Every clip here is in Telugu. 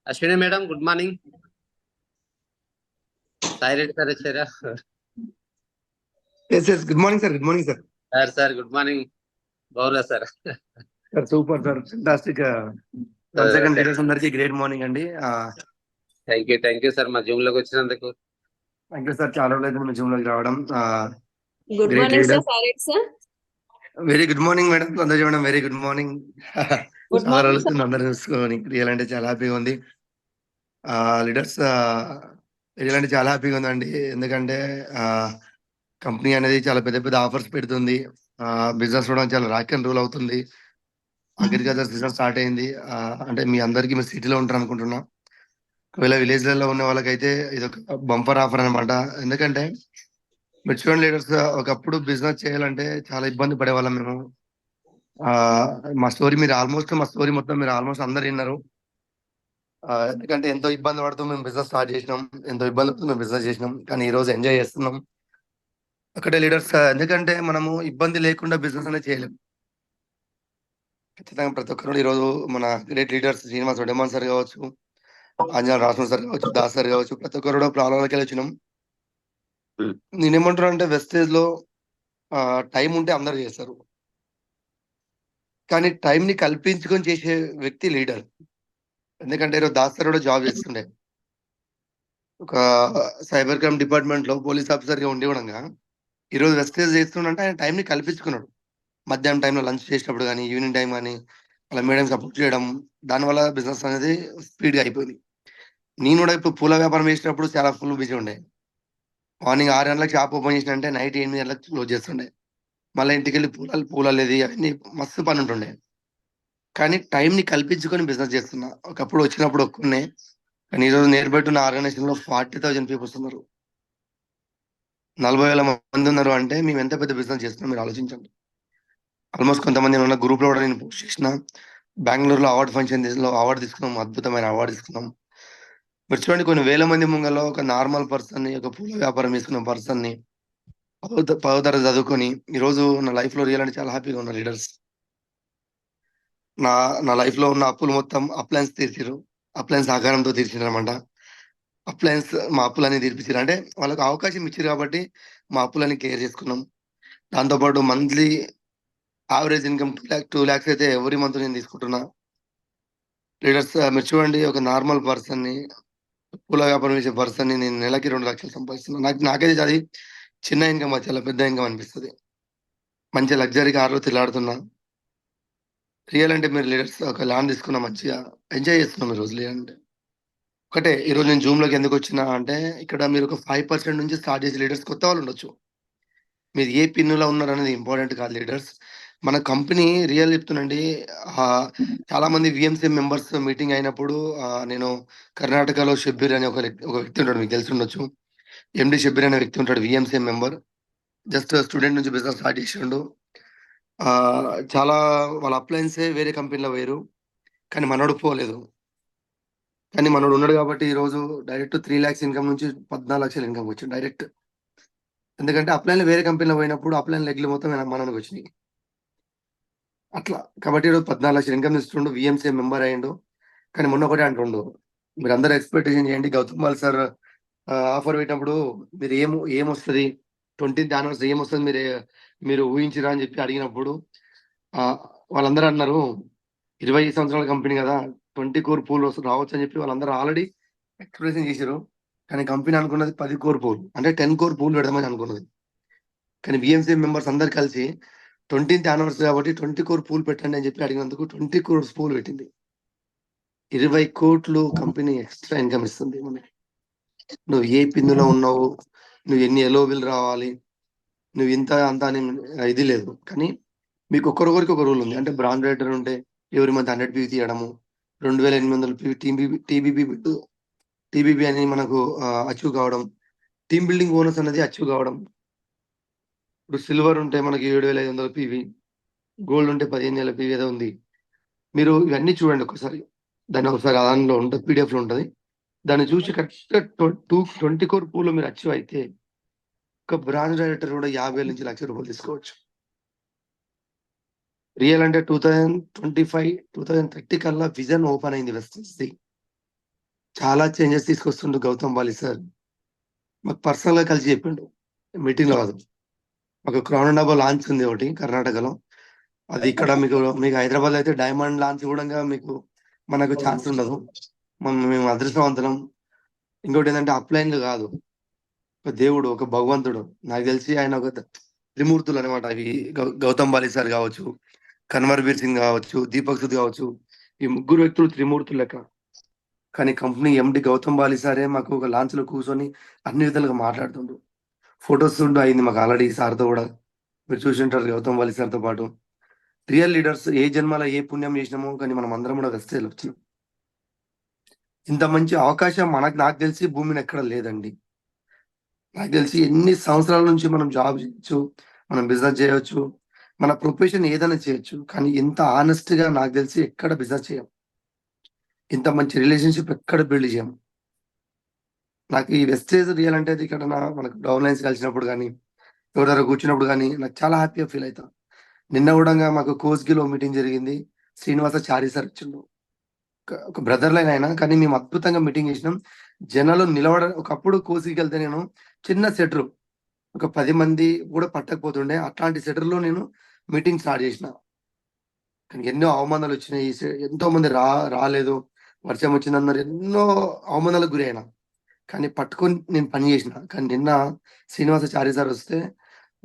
Ashwini madam, good morning. Sai Reddy sir వచ్చారా? Yes. Good morning, sir. Good morning, sir. Sir good morning. బాగున్నా sir. Sir, super, sir. Fantastic. Once again, leaders అందరికి great morning అండి. థ్యాంక్ యూ సార్ మా జూమ్ లోకి వచ్చినందుకు. థ్యాంక్ యూ సార్, చాలా రోజులైంది మీ జూమ్ లోకి రావడం. Good Great morning leader. Sir. సారెడ్ sir. Very good morning madam. అందరూ madam very good morning. Good చాలా మార్నింగ్ రోజులు అందరూ చూసుకొని రియల్ అంటే చాలా హ్యాపీగా ఉంది. లీడర్స్ రియల్ అంటే చాలా హ్యాపీగా ఉందండి. ఎందుకంటే కంపెనీ అనేది చాలా పెద్ద పెద్ద ఆఫర్స్ పెడుతుంది. బిజినెస్ కూడా చాలా రాక్ అండ్ రూల్ అవుతుంది. అగ్రికల్చర్ సీజన్ స్టార్ట్ అయింది. అంటే మీ అందరికీ మీరు సిటీలో ఉంటారు అనుకుంటున్నా. ఒకవేళ విలేజ్లలో ఉన్న వాళ్ళకైతే ఇది ఒక బంపర్ ఆఫర్ అనమాట. ఎందుకంటే మీరు చూడండి లీడర్స్, ఒకప్పుడు బిజినెస్ చేయాలంటే చాలా ఇబ్బంది పడేవాళ్ళం మేము. మా స్టోరీ మొత్తం మీరు ఆల్మోస్ట్ అందరు విన్నారు. ఎందుకంటే ఎంతో ఇబ్బంది పడుతూ మేము బిజినెస్ స్టార్ట్ చేసినాం, ఎంతో ఇబ్బంది పడుతూ మేము బిజినెస్ చేసినాం, కానీ ఈ రోజు ఎంజాయ్ చేస్తున్నాం. ఒకటే లీడర్స్, ఎందుకంటే మనము ఇబ్బంది లేకుండా బిజినెస్ అనేది చేయలేం. ఖచ్చితంగా ప్రతి ఒక్కరు ఈరోజు మన గ్రేట్ లీడర్స్ శ్రీనివాస్ రెడ్డిమాన్ సార్ కావచ్చు, అంజనా రాష్ట్రం సార్ కావచ్చు, దాస్ సార్ కావచ్చు, ప్రతి ఒక్కరు కూడా ప్రాబ్లంలోకి వెళ్ళి వచ్చినాం. నేనేమంటున్నా అంటే వెస్టేజ్ లో టైం ఉంటే అందరు చేస్తారు, కానీ టైం ని కల్పించుకొని చేసే వ్యక్తి లీడర్. ఎందుకంటే ఈరోజు దాస్ సార్ కూడా జాబ్ చేస్తుండే ఒక సైబర్ క్రైమ్ డిపార్ట్మెంట్ లో పోలీస్ ఆఫీసర్ గా ఉండి కూడా ఈరోజు వెస్టేజ్ చేస్తుండే ఆయన టైం ని కల్పించుకున్నాడు. మధ్యాహ్నం టైంలో లంచ్ చేసినప్పుడు కానీ, ఈవినింగ్ టైం కానీ అలా మేడం సపోర్ట్ చేయడం, దానివల్ల బిజినెస్ అనేది స్పీడ్గా అయిపోయింది. నేను కూడా ఇప్పుడు పూల వ్యాపారం చేసినప్పుడు చాలా ఫుల్ బిజీ ఉండే. మార్నింగ్ 6 గంటలకు షాప్ ఓపెన్ చేసిన అంటే నైట్ 8 గంటలకు క్లోజ్ చేస్తుండే. మళ్ళీ ఇంటికి వెళ్ళి పూలలేదు అవన్నీ మస్తు పని ఉంటుండే. కానీ టైంని కల్పించుకొని బిజినెస్ చేస్తున్నా. ఒకప్పుడు వచ్చినప్పుడు ఒక్కనే, కానీ ఈరోజు నేర్పెట్టున్న ఆర్గనైజేషన్ లో 40,000 పీపుల్స్ ఉన్నారు. 40,000 మంది ఉన్నారు అంటే మేము ఎంత పెద్ద బిజినెస్ చేస్తున్నాం మీరు ఆలోచించండి. ఆల్మోస్ట్ కొంతమంది ఉన్న గ్రూప్ లో కూడా నేను పోస్ట్ చేసిన. బెంగళూరులో అవార్డు ఫంక్షన్ అవార్డు తీసుకున్నాం, అద్భుతమైన అవార్డు తీసుకున్నాం. మీరు చూడండి, కొన్ని వేల మంది ముంగలో ఒక నార్మల్ పర్సన్ ని, ఒక పూల వ్యాపారం చేసుకున్న పర్సన్ ని 10వ తరగతి చదువుకొని ఈరోజు నా లైఫ్ లో రియల్ అంటే చాలా హ్యాపీగా ఉన్న లీడర్స్. నా లైఫ్ లో ఉన్న అప్పులు మొత్తం అప్లయన్స్ తీర్చిరు, అప్లయన్స్ ఆకారంతో తీర్చిరు అనమాట. అప్లయన్స్ మా అప్పులన్నీ తీర్పించారు. అంటే వాళ్ళకి అవకాశం ఇచ్చారు కాబట్టి మా అప్పులన్నీ క్లియర్ చేసుకున్నాం. దాంతోపాటు మంత్లీ యావరేజ్ ఇన్కమ్ 2 lakhs అయితే ఎవ్రీ మంత్ నేను తీసుకుంటున్నా. లీడర్స్ మీరు చూడండి, ఒక నార్మల్ పర్సన్ ని, పూల వ్యాపారం చేసే పర్సన్ ని నేను నెలకి 2 లక్షలు సంపాదిస్తున్నాను. నాకైతే అది చిన్న ఇన్కమ్, చాలా పెద్ద ఇన్కమ్ అనిపిస్తుంది. మంచి లగ్జరీ కార్లో తిరిగాడుతున్నా. రియల్ అంటే మీరు లీడర్స్ ఒక ల్యాండ్ తీసుకున్నా, మంచిగా ఎంజాయ్ చేస్తున్నాం ఈ రోజు. లేదంటే ఒకటే, ఈరోజు నేను జూమ్ లోకి ఎందుకు వచ్చినా అంటే ఇక్కడ మీరు ఒక 5% నుంచి స్టార్ట్ చేసే లీడర్స్ కొత్త వాళ్ళు ఉండొచ్చు. మీరు ఏ పిన్నులో ఉన్నారు అనేది ఇంపార్టెంట్ కాదు లీడర్స్. మన కంపెనీ రియల్ చెప్తున్నాండి. చాలా మంది విఎంసీ మెంబర్స్ మీటింగ్ అయినప్పుడు నేను కర్ణాటకలో షబ్బీర్ అనే ఒక వ్యక్తి ఉంటాడు, మీకు తెలిసి ఉండొచ్చు. ఎండి షబ్బీర్ అనే వ్యక్తి ఉంటాడు, విఎంసీ మెంబర్. జస్ట్ స్టూడెంట్ నుంచి బిజినెస్ స్టార్ట్ చేసిండు. చాలా వాళ్ళ అప్లయన్సే వేరే కంపెనీలో వేరు, కానీ మనోడు పోలేదు. కానీ మనోడు ఉన్నాడు కాబట్టి ఈ రోజు డైరెక్ట్ 3 lakhs ఇన్కమ్ నుంచి 14 లక్షల ఇన్కమ్ వచ్చింది డైరెక్ట్. ఎందుకంటే అప్లైన్ వేరే కంపెనీలో పోయినప్పుడు అప్లైన్ లెగ్లు మొత్తం మనకు వచ్చినాయి. అట్లా కాబట్టి ఈరోజు 14 లక్షల ఇన్కమ్ ఇస్తుండు, విఎంసీ మెంబర్ అయ్యిండు. కానీ మొన్న ఒకటే అంటుండు, మీరు అందరూ ఎక్స్పెక్టేషన్ చేయండి, గౌతమ్ బాల్ సార్ ఆఫర్ పెట్టినప్పుడు మీరు ఏమొస్తుంది 20th anniversary ఏమొస్తుంది మీరు ఊహించిరా అని చెప్పి అడిగినప్పుడు వాళ్ళందరూ అన్నారు 20 సంవత్సరాల కంపెనీ కదా, 20 crore పూల్ రావచ్చు అని చెప్పి వాళ్ళందరూ ఆల్రెడీ ఎక్స్ప్రెషన్ చేశారు. కానీ కంపెనీ అనుకున్నది 10 crore పూల్, అంటే 10 crore పూల్ పెడదామని అనుకున్నది. కానీ విఎంసీ మెంబర్స్ అందరు కలిసి 20th anniversary కాబట్టి 20 crore పూల్ పెట్టండి అని చెప్పి అడిగినందుకు 20 crores పూల్ పెట్టింది. 20 కోట్లు కంపెనీ ఎక్స్ట్రా ఇన్కమ్ ఇస్తుంది మనకి. నువ్వు ఏ పిన్నులో ఉన్నావు, నువ్వు ఎన్ని ఎలోబిల్ రావాలి, నువ్వు ఇంత అంత అని ఇది లేదు. కానీ మీకు ఒక్కొక్కరికి ఒక రూల్ ఉంది. అంటే బ్రాండ్ రైటర్ ఉంటే ఎవరి మంత్ 100 PV తీయడము, 2,800 PV టీబీబీ అని మనకు అచీవ్ కావడం, టీమ్ బిల్డింగ్ బోనస్ అనేది అచీవ్ కావడం. ఇప్పుడు సిల్వర్ ఉంటే మనకి 7,500 PV, గోల్డ్ ఉంటే 15,000 PV ఏదో ఉంది. మీరు ఇవన్నీ చూడండి ఒకసారి, దాన్ని ఒకసారి దానిలో ఉంటుంది, PDF లో ఉంటుంది. దాన్ని చూసి కరెక్ట్గా 20 crore పూల్ మీరు అచీవ్ అయితే ఒక బ్రాంచ్ డైరెక్టర్ కూడా 50,000 నుంచి 1,00,000 రూపాయలు తీసుకోవచ్చు. రియల్ అంటే 2025 2030 కల్లా విజన్ ఓపెన్ అయింది వెస్టర్న్స్ది. చాలా చేంజెస్ తీసుకొస్తుండు గౌతమ్ బాలి సార్. మాకు పర్సనల్ గా కలిసి చెప్పిండు, మీటింగ్ లో కాదు. మాకు క్రౌన్ డాబా లాంచ్ ఉంది ఒకటి కర్ణాటకలో. అది ఇక్కడ మీకు మీకు హైదరాబాద్ లో అయితే డైమండ్ లాంచ్ కూడా మీకు మనకు ఛాన్స్ ఉండదు. మేము అదృష్టవంతులం. ఇంకోటి ఏంటంటే అప్లైన్ కాదు, ఒక దేవుడు, ఒక భగవంతుడు. నాకు తెలిసి ఆయన ఒక త్రిమూర్తులు అనమాట. అవి గౌతమ్ బాలి సార్ కావచ్చు, కన్వర్బీర్ సింగ్ కావచ్చు, దీపక్ సుద్ కావచ్చు. ఈ ముగ్గురు వ్యక్తులు త్రిమూర్తులు లెక్క. కానీ కంపెనీ ఎండి గౌతమ్ బాలి సారే మాకు ఒక లాంచ్ లో కూర్చొని అన్ని విధాలుగా మాట్లాడుతుండ్రు. ఫొటోస్ అయింది మాకు ఆల్రెడీ సార్తో కూడా. మీరు చూసింటారు గౌతమ్ బాలి సార్తో పాటు. రియల్ లీడర్స్ ఏ జన్మలో ఏ పుణ్యం చేసినామో కానీ మనం అందరం కూడా వెస్టేజ్ వచ్చినాం. ఇంత మంచి అవకాశం నాకు తెలిసి భూమిని ఎక్కడ లేదండి. నాకు తెలిసి ఎన్ని సంవత్సరాల నుంచి మనం జాబ్ చేయొచ్చు, మనం బిజినెస్ చేయొచ్చు, మన ప్రొఫెషన్ ఏదైనా చేయొచ్చు. కానీ ఇంత ఆనెస్ట్ గా నాకు తెలిసి ఎక్కడ బిజినెస్ చేయం, ఇంత మంచి రిలేషన్షిప్ ఎక్కడ బిల్డ్ చేయం. నాకు ఈ వెస్టేజ్ రియల్ అంటే ఇక్కడ మనకు డౌన్ లైన్స్ కలిసినప్పుడు కానీ, ఎవరైనా కూర్చున్నప్పుడు కానీ నాకు చాలా హ్యాపీగా ఫీల్ అవుతా. నిన్న కూడా మాకు కోస్గిలో మీటింగ్ జరిగింది. శ్రీనివాసాచారి సార్ వచ్చిండు. ఒక బ్రదర్ లైన్ అయినా కానీ మేము అద్భుతంగా మీటింగ్ చేసినాం. జనాలు ఒకప్పుడు కోసికి వెళ్తే నేను చిన్న సెటర్, ఒక 10 మంది కూడా పట్టకపోతుండే. అట్లాంటి సెటర్ లో నేను మీటింగ్ స్టార్ట్ చేసిన. కానీ ఎన్నో అవమానాలు వచ్చినాయి. ఎంతో మంది రాలేదు, వర్షం వచ్చిందన్నారు, ఎన్నో అవమానాలకు గురి అయినా. కానీ పట్టుకొని నేను పని చేసిన. కానీ నిన్న శ్రీనివాసాచారి సార్ వస్తే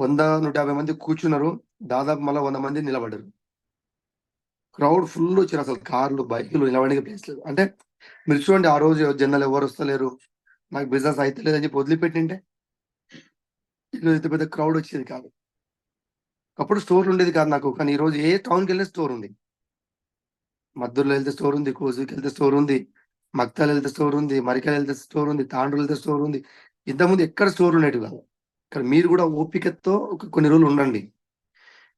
100-150 మంది కూర్చున్నారు. దాదాపు మళ్ళీ 100 మంది నిలబడ్డారు. క్రౌడ్ ఫుల్ వచ్చారు. అసలు కార్లు, బైకులు నిలబడే ప్లేస్ లేదు. అంటే మీరు చూడండి, ఆ రోజు జనాలు ఎవరు వస్తలేరు, నాకు బిజినెస్ అయితే లేదని చెప్పి వదిలిపెట్టింటే ఈరోజు ఇంత పెద్ద క్రౌడ్ వచ్చేది కాదు. అప్పుడు స్టోర్ ఉండేది కాదు నాకు. కానీ ఈ రోజు ఏ టౌన్కి వెళ్ళే స్టోర్ ఉంది. మద్దూరులో వెళ్తే స్టోర్ ఉంది, కోసుకి వెళ్తే స్టోర్ ఉంది, మక్తాలు వెళ్తే స్టోర్ ఉంది, మరికల్ వెళ్తే స్టోర్ ఉంది, తాండ్రులు వెళ్తే స్టోర్ ఉంది. ఇంతకుముందు ఎక్కడ స్టోర్ ఉండేవి కాదు. కానీ మీరు కూడా ఓపికతో కొన్ని రోజులు ఉండండి.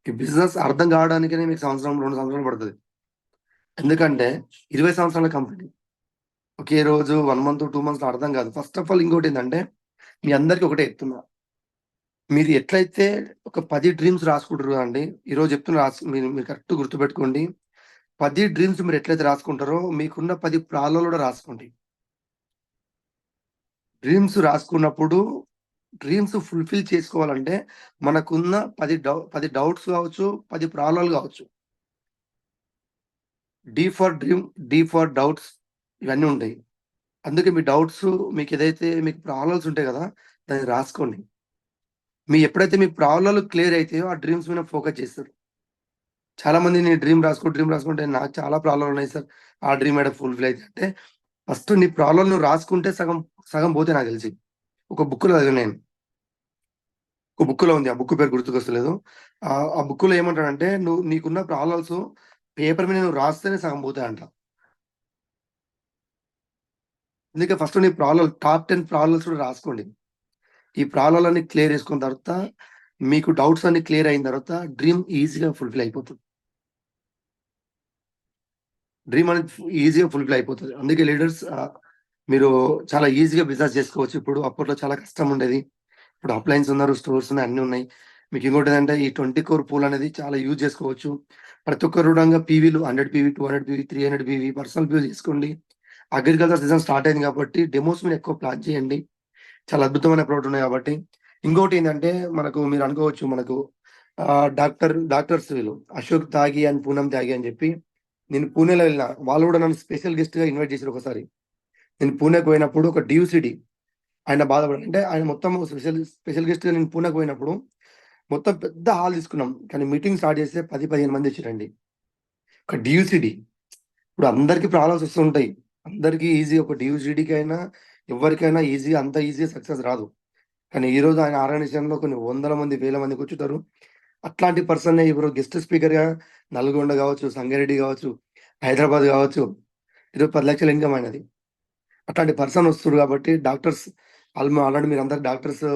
ఈ బిజినెస్ అర్థం కావడానికనే మీకు 1-2 సంవత్సరాలు పడుతుంది. ఎందుకంటే 20 సంవత్సరాల కంపెనీ ఒకే రోజు 1 మంత్ 2 మంత్స్ అర్థం కాదు. ఫస్ట్ ఆఫ్ ఆల్ ఇంకోటి ఏంటంటే, మీ అందరికి ఒకటే చెప్తున్నా, మీరు ఎట్లయితే ఒక 10 డ్రీమ్స్ రాసుకుంటారు అండి, ఈరోజు చెప్తున్నా, మీరు కరెక్ట్ గుర్తుపెట్టుకోండి. 10 డ్రీమ్స్ మీరు ఎట్లయితే రాసుకుంటారో మీకున్న 10 ప్రాబ్లాలు కూడా రాసుకోండి. డ్రీమ్స్ రాసుకున్నప్పుడు డ్రీమ్స్ ఫుల్ఫిల్ చేసుకోవాలంటే మనకున్న 10 డౌట్స్ కావచ్చు, 10 ప్రాబ్లాలు కావచ్చు. D for dream, D for doubts, ఇవన్నీ ఉంటాయి. అందుకే మీ డౌట్స్, మీకు ఏదైతే మీకు ప్రాబ్లమ్స్ ఉంటాయి కదా, దాన్ని రాసుకోండి. ఎప్పుడైతే మీ ప్రాబ్లాలు క్లియర్ అయితాయో ఆ డ్రీమ్స్ మీద ఫోకస్ చేస్తారు. చాలా మంది నేను డ్రీమ్ రాసుకుంటే నాకు చాలా ప్రాబ్లం ఉన్నాయి సార్, ఆ డ్రీమ్ అయితే ఫుల్ఫిల్ అయితే అంటే, ఫస్ట్ నీ ప్రాబ్లం నువ్వు రాసుకుంటే సగం సగం పోతే నాకు తెలిసి. ఒక బుక్లో చదివాను నేను, ఒక బుక్లో ఉంది, ఆ బుక్ పేరు గుర్తుకొస్తలేదు. ఆ బుక్లో ఏమంటాడంటే, నీకున్న ప్రాబ్లమ్స్ పేపర్ మీద నువ్వు రాస్తేనే సగం పోతాయంట. అందుకే ఫస్ట్ నీ టాప్ 10 ప్రాబ్లమ్స్ కూడా రాసుకోండి. ఈ ప్రాబ్లమ్లన్నీ క్లియర్ చేసుకున్న తర్వాత, మీకు డౌట్స్ అన్ని క్లియర్ అయిన తర్వాత డ్రీమ్ ఈజీగా ఫుల్ఫిల్ అయిపోతుంది. డ్రీమ్ అనేది ఈజీగా ఫుల్ఫిల్ అయిపోతుంది. అందుకే లీడర్స్, మీరు చాలా ఈజీగా బిజినెస్ చేసుకోవచ్చు. ఇప్పుడు అప్పట్లో చాలా కష్టం ఉండేది. ఇప్పుడు అప్లయన్స్ ఉన్నారు, స్టోర్స్ ఉన్నాయి, అన్ని ఉన్నాయి. మీకు ఇంకోటి ఏంటంటే, ఈ 20 crore పూల్ అనేది చాలా యూజ్ చేసుకోవచ్చు. ప్రతి ఒక్కరు కూడా పీవీలు 100 PV, 200 PV, 300 PV personal PV తీసుకోండి. అగ్రికల్చర్ సీజన్ స్టార్ట్ అయింది కాబట్టి డెమోస్ మీద ఎక్కువ ప్లాన్ చేయండి. చాలా అద్భుతమైన ప్రోడక్ట్ ఉన్నాయి కాబట్టి. ఇంకోటి ఏంటంటే, మీరు అనుకోవచ్చు, డాక్టర్స్ వీళ్ళు అశోక్ త్యాగి అని, పూనం త్యాగి అని చెప్పి, నేను పూణేలో వెళ్ళిన, వాళ్ళు కూడా నన్ను స్పెషల్ గెస్ట్ గా ఇన్వైట్ చేశారు ఒకసారి. నేను పూణేకి పోయినప్పుడు ఒక డియూసిడి ఆయన బాధపడి, అంటే ఆయన మొత్తం స్పెషల్ గెస్ట్ గా నేను పూణేకి పోయినప్పుడు మొత్తం పెద్ద హాల్ తీసుకున్నాం. కానీ మీటింగ్ స్టార్ట్ చేస్తే 10-15 మంది వచ్చారండి. ఒక డియూసిడి. ఇప్పుడు అందరికి ప్రాబ్లమ్స్ వస్తుంటాయి. అందరికీ ఈజీ, ఒక డియూసిడికి అయినా ఎవరికైనా ఈజీ, అంత ఈజీ సక్సెస్ రాదు. కానీ ఈ రోజు ఆయన ఆర్గనైజేషన్ లో కొన్ని 100 మంది 1000 మంది కూర్చుంటారు. అట్లాంటి పర్సన్ ఇప్పుడు గెస్ట్ స్పీకర్ గా నల్గొండ కావచ్చు, సంగారెడ్డి కావచ్చు, హైదరాబాద్ కావచ్చు, ఈరోజు 10 లక్షల ఇన్కమ్ అయినది. అట్లాంటి పర్సన్ వస్తారు కాబట్టి డాక్టర్స్, ఆల్రెడీ మీరు అందరు డాక్టర్స్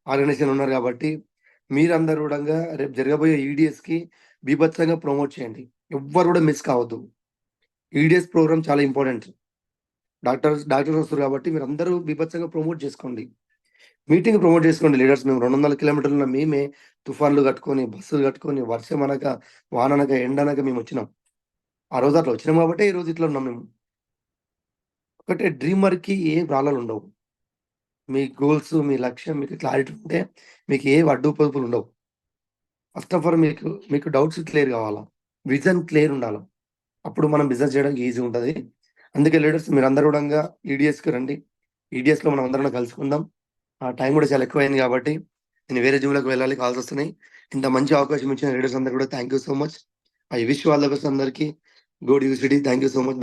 ఆర్గనైజేషన్ ఉన్నారు కాబట్టి, మీరందరూ కూడా రేపు జరగబోయే ఈడిఎస్ కి బీభత్సంగా ప్రమోట్ చేయండి. ఎవ్వరు కూడా మిస్ కావద్దు. ఈడిఎస్ ప్రోగ్రామ్ చాలా ఇంపార్టెంట్. డాక్టర్స్ వస్తారు కాబట్టి మీరు అందరూ బీభత్సంగా ప్రమోట్ చేసుకోండి. మీటింగ్ ప్రమోట్ చేసుకోండి లీడర్స్. మేము 200 కిలోమీటర్ల మేమే తుఫాన్లు కట్టుకొని, బస్సులు కట్టుకొని, వర్షం అనక, వాననక, ఎండనక మేము వచ్చినాం. ఆ రోజు అట్లా వచ్చినాం కాబట్టి ఈ రోజు ఇట్లా ఉన్నాం మేము. ఒకటే డ్రీమర్ కి ఏ ప్రాబ్లం ఉండవు. మీ గోల్స్, మీ లక్ష్యం మీకు క్లారిటీ ఉంటే మీకు ఏ అడ్డు పొదుపులు ఉండవు. ఫస్ట్ ఆఫ్ ఆల్ మీకు డౌట్స్ క్లియర్ కావాలా, విజన్ క్లియర్ ఉండాలి. అప్పుడు మనం బిజినెస్ చేయడానికి ఈజీ ఉంటది. అందుకే లీడర్స్ మీరందరూ కూడా ఈడిఎస్‌కి రండి. ఈడిఎస్‌లో మనం అందరం కూడా కలుసుకుందాం. టైం కూడా చాలా ఎక్కువైంది కాబట్టి నేను వేరే జూమ్‌లోకి వెళ్ళాలి. కాల్స్ వస్తున్నాయి. ఇంత మంచి అవకాశం ఇచ్చిన లీడర్స్ అందరూ కూడా thank you so much. I wish you all the best అందరికి. Go university. Thank you so much.